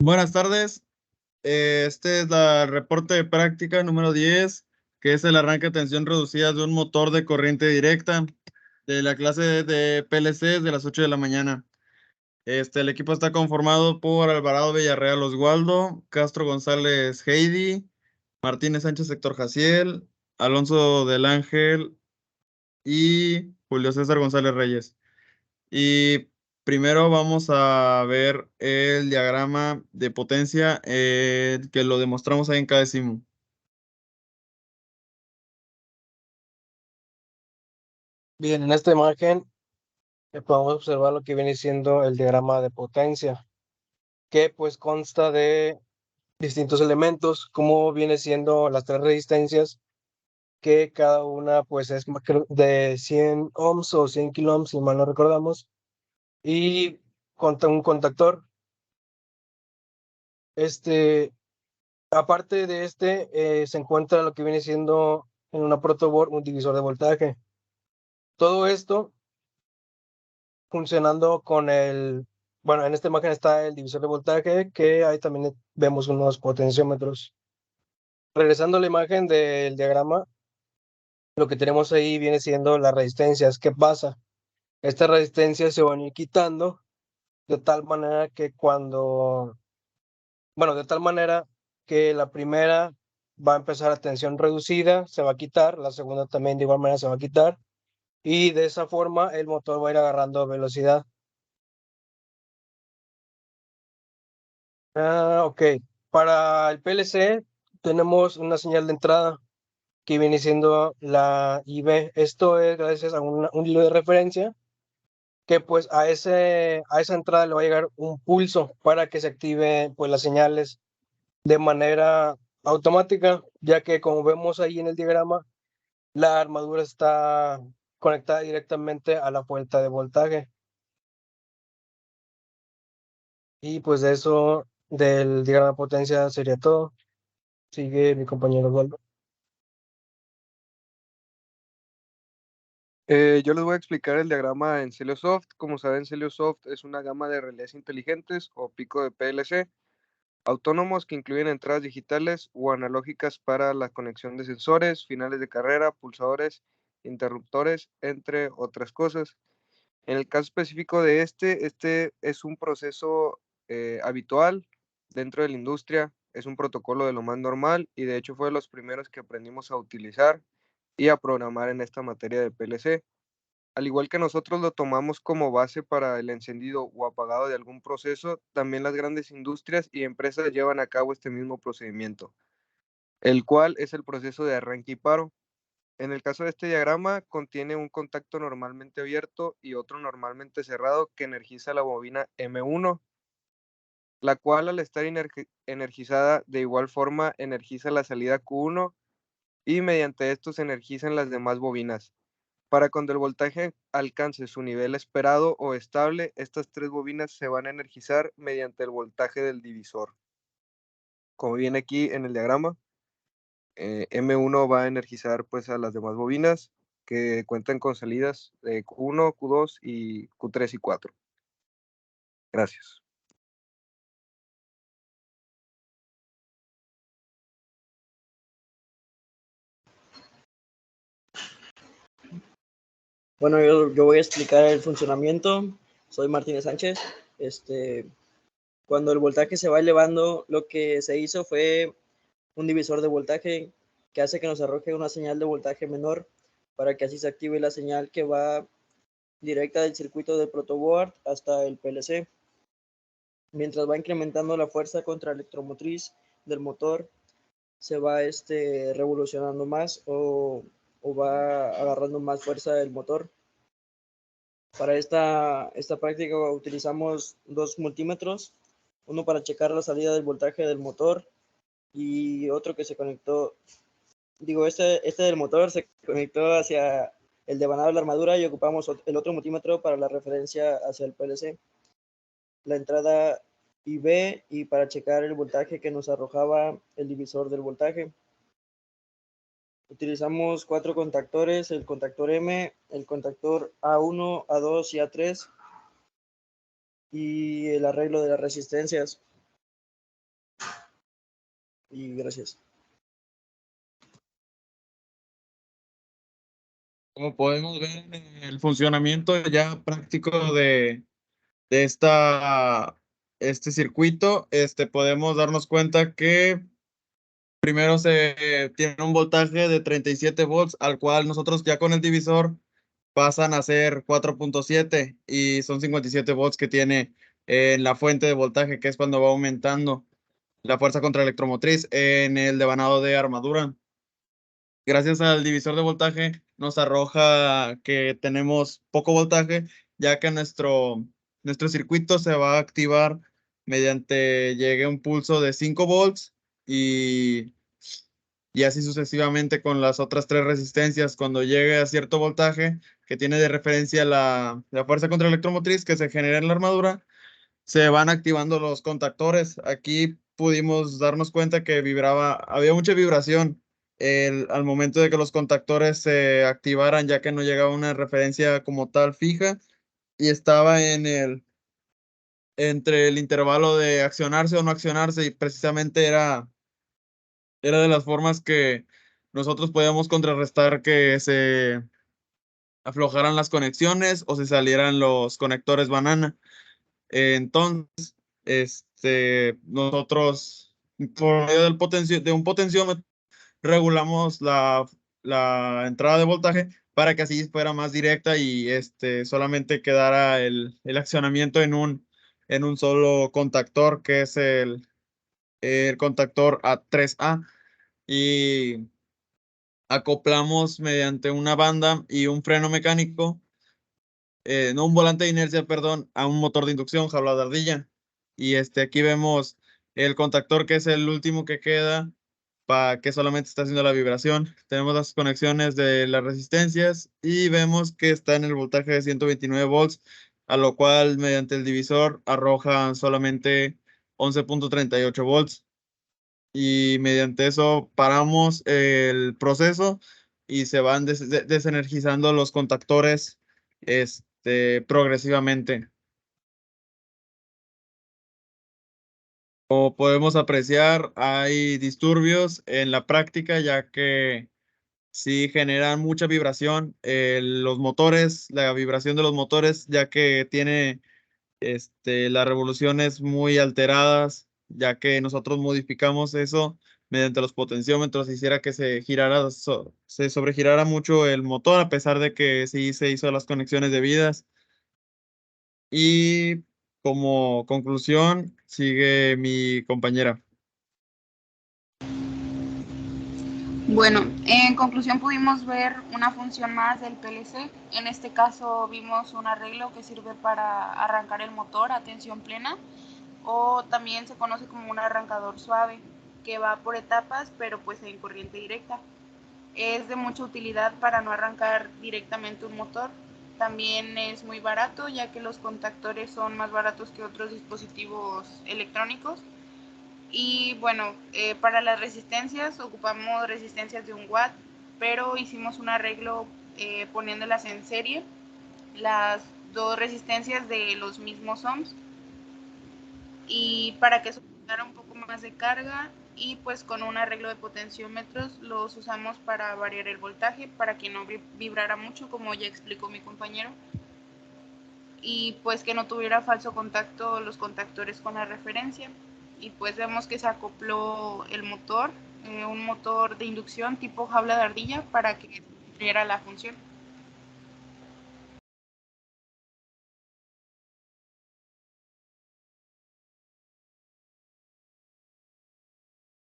Buenas tardes. Este es el reporte de práctica número 10, que es el arranque de tensión reducida de un motor de corriente directa de la clase de PLC de las 8 de la mañana. El equipo está conformado por Alvarado Villarreal Oswaldo, Castro González Heidi, Martínez Sánchez Héctor Jaciel, Alonso del Ángel y Julio César González Reyes. Y primero vamos a ver el diagrama de potencia que lo demostramos ahí en cada décimo. Bien, en esta imagen podemos observar lo que viene siendo el diagrama de potencia, que pues consta de distintos elementos, como viene siendo las tres resistencias, que cada una pues es de 100 ohms o 100 kilo ohms, si mal no recordamos, y contra un contactor. Este, aparte de se encuentra lo que viene siendo en una protoboard un divisor de voltaje. Todo esto funcionando con bueno, en esta imagen está el divisor de voltaje, que ahí también vemos unos potenciómetros. Regresando a la imagen del diagrama, lo que tenemos ahí viene siendo las resistencias. ¿Qué pasa? Estas resistencias se van a ir quitando de tal manera que bueno, de tal manera que la primera va a empezar a tensión reducida, se va a quitar, la segunda también de igual manera se va a quitar, y de esa forma el motor va a ir agarrando velocidad. Ok. Para el PLC tenemos una señal de entrada que viene siendo la IB. Esto es gracias a un hilo de referencia que pues a esa entrada le va a llegar un pulso para que se active pues las señales de manera automática, ya que como vemos ahí en el diagrama, la armadura está conectada directamente a la fuente de voltaje. Y pues de eso, del diagrama de potencia sería todo. Sigue mi compañero Osvaldo. Yo les voy a explicar el diagrama en Celiosoft. Como saben, Celiosoft es una gama de relés inteligentes o pico de PLC autónomos que incluyen entradas digitales o analógicas para la conexión de sensores, finales de carrera, pulsadores, interruptores, entre otras cosas. En el caso específico de este es un proceso habitual dentro de la industria, es un protocolo de lo más normal y de hecho fue de los primeros que aprendimos a utilizar y a programar en esta materia de PLC. Al igual que nosotros lo tomamos como base para el encendido o apagado de algún proceso, también las grandes industrias y empresas llevan a cabo este mismo procedimiento, el cual es el proceso de arranque y paro. En el caso de este diagrama, contiene un contacto normalmente abierto y otro normalmente cerrado que energiza la bobina M1, la cual al estar energizada de igual forma energiza la salida Q1 y mediante esto se energizan las demás bobinas. Para cuando el voltaje alcance su nivel esperado o estable, estas tres bobinas se van a energizar mediante el voltaje del divisor. Como viene aquí en el diagrama, M1 va a energizar pues a las demás bobinas que cuentan con salidas de Q1, Q2 y Q3 y 4. Gracias. Bueno, yo voy a explicar el funcionamiento. Soy Martínez Sánchez. Cuando el voltaje se va elevando, lo que se hizo fue un divisor de voltaje que hace que nos arroje una señal de voltaje menor para que así se active la señal que va directa del circuito de protoboard hasta el PLC. Mientras va incrementando la fuerza contra electromotriz del motor, se va revolucionando más o va agarrando más fuerza el motor. Para esta práctica utilizamos dos multímetros, uno para checar la salida del voltaje del motor y otro que se conectó, este del motor se conectó hacia el devanado de la armadura y ocupamos el otro multímetro para la referencia hacia el PLC. La entrada IB y para checar el voltaje que nos arrojaba el divisor del voltaje. Utilizamos 4 contactores, el contactor M, el contactor A1, A2 y A3 y el arreglo de las resistencias. y gracias. Como podemos ver en el funcionamiento ya práctico de este circuito, podemos darnos cuenta que primero se tiene un voltaje de 37 volts, al cual nosotros ya con el divisor pasan a ser 4.7 y son 57 volts que tiene en la fuente de voltaje, que es cuando va aumentando la fuerza contra electromotriz en el devanado de armadura. Gracias al divisor de voltaje nos arroja que tenemos poco voltaje, ya que nuestro circuito se va a activar mediante llegue un pulso de 5 volts y así sucesivamente con las otras tres resistencias. Cuando llegue a cierto voltaje que tiene de referencia la fuerza contra electromotriz que se genera en la armadura, se van activando los contactores. Aquí pudimos darnos cuenta que había mucha vibración al momento de que los contactores se activaran, ya que no llegaba una referencia como tal fija y estaba entre el intervalo de accionarse o no accionarse, y precisamente era de las formas que nosotros podíamos contrarrestar que se aflojaran las conexiones o se salieran los conectores banana. Entonces, nosotros, por medio de un potenciómetro, regulamos la entrada de voltaje para que así fuera más directa y solamente quedara el accionamiento en un solo contactor, que es el contactor A3A. Y acoplamos mediante una banda y un freno mecánico, no un volante de inercia, perdón, a un motor de inducción, jaula de ardilla. Y aquí vemos el contactor, que es el último que queda, que solamente está haciendo la vibración. Tenemos las conexiones de las resistencias y vemos que está en el voltaje de 129 volts, a lo cual mediante el divisor arroja solamente 11.38 volts. Y mediante eso paramos el proceso y se van desenergizando los contactores progresivamente. Como podemos apreciar, hay disturbios en la práctica, ya que sí generan mucha vibración los motores, la vibración de los motores, ya que tiene las revoluciones muy alteradas, ya que nosotros modificamos eso mediante los potenciómetros. Hiciera que se sobregirara mucho el motor, a pesar de que sí se hizo las conexiones debidas. Y como conclusión, sigue mi compañera. Bueno, en conclusión pudimos ver una función más del PLC. En este caso vimos un arreglo que sirve para arrancar el motor a tensión plena, o también se conoce como un arrancador suave, que va por etapas pero pues en corriente directa. Es de mucha utilidad para no arrancar directamente un motor. También es muy barato, ya que los contactores son más baratos que otros dispositivos electrónicos. Y bueno, para las resistencias ocupamos resistencias de 1 watt, pero hicimos un arreglo poniéndolas en serie, las dos resistencias de los mismos ohms, y para que soportara un poco más de carga. Y pues con un arreglo de potenciómetros los usamos para variar el voltaje, para que no vibrara mucho, como ya explicó mi compañero, y pues que no tuviera falso contacto los contactores con la referencia. Y pues vemos que se acopló el motor, un motor de inducción tipo jaula de ardilla, para que cumpliera la función.